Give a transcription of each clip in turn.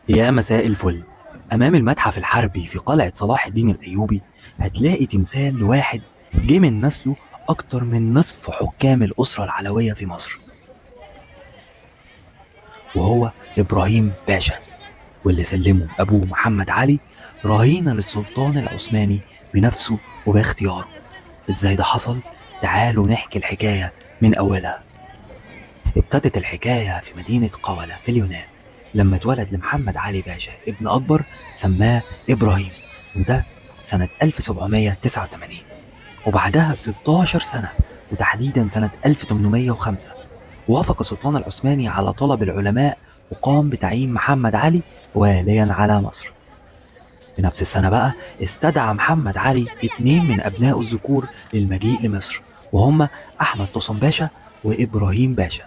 يا مساء الفل. أمام المتحف الحربي في قلعة صلاح الدين الأيوبي هتلاقي تمثال لواحد جه من نسله أكتر من نصف حكام الأسرة العلوية في مصر، وهو إبراهيم باشا، واللي سلمه أبوه محمد علي رهينة للسلطان العثماني بنفسه وباختياره. إزاي ده حصل؟ تعالوا نحكي الحكاية من أولها. ابتدت الحكاية في مدينة قولة في اليونان، لما اتولد لمحمد علي باشا ابن أكبر سماه إبراهيم، وده سنة 1789. وبعدها ب 16 سنة، وتحديدا سنة 1805، وافق السلطان العثماني على طلب العلماء وقام بتعيين محمد علي واليا على مصر. في نفس السنة بقى استدعى محمد علي اتنين من أبنائه الذكور للمجيء لمصر، وهم أحمد طوسن باشا وإبراهيم باشا.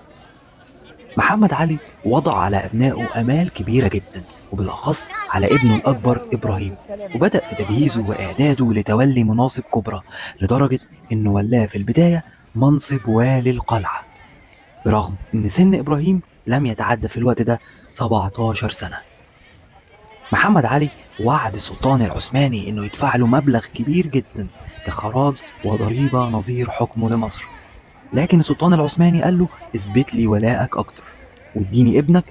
محمد علي وضع على أبنائه آمال كبيرة جدا، وبالأخص على ابنه الأكبر إبراهيم، وبدأ في تجهيزه وإعداده لتولي مناصب كبرى، لدرجة إنه ولاه في البداية منصب والي القلعة، برغم إن سن إبراهيم لم يتعدى في الوقت ده 17 سنة. محمد علي وعد السلطان العثماني إنه يدفع له مبلغ كبير جدا كخراج وضريبة نظير حكمه لمصر، لكن السلطان العثماني قال له اثبت لي ولاءك اكتر، واديني ابنك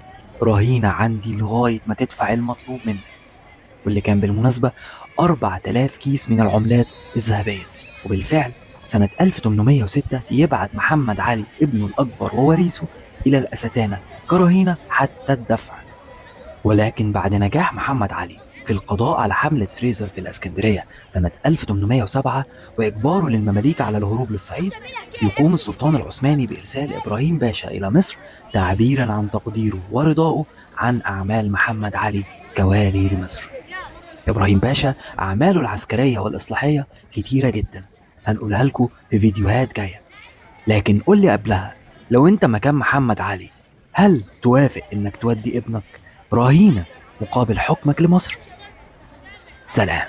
رهينة عندي لغاية ما تدفع المطلوب منك، واللي كان بالمناسبة 4000 كيس من العملات الذهبية. وبالفعل سنة 1806 يبعت محمد علي ابنه الأكبر ووريثه إلى الأستانة كرهينة حتى الدفع. ولكن بعد نجاح محمد علي في القضاء على حملة فريزر في الإسكندرية سنة 1807 وإجباره للمماليك على الهروب للصعيد، يقوم السلطان العثماني بإرسال إبراهيم باشا إلى مصر تعبيرا عن تقديره ورضائه عن أعمال محمد علي كوالي لمصر. إبراهيم باشا أعماله العسكرية والإصلاحية كتيرة جدا، هنقولها لكم في فيديوهات جاية. لكن قول لي قبلها، لو أنت مكان محمد علي، هل توافق إنك تودي ابنك رهينة مقابل حكمك لمصر؟ سلام.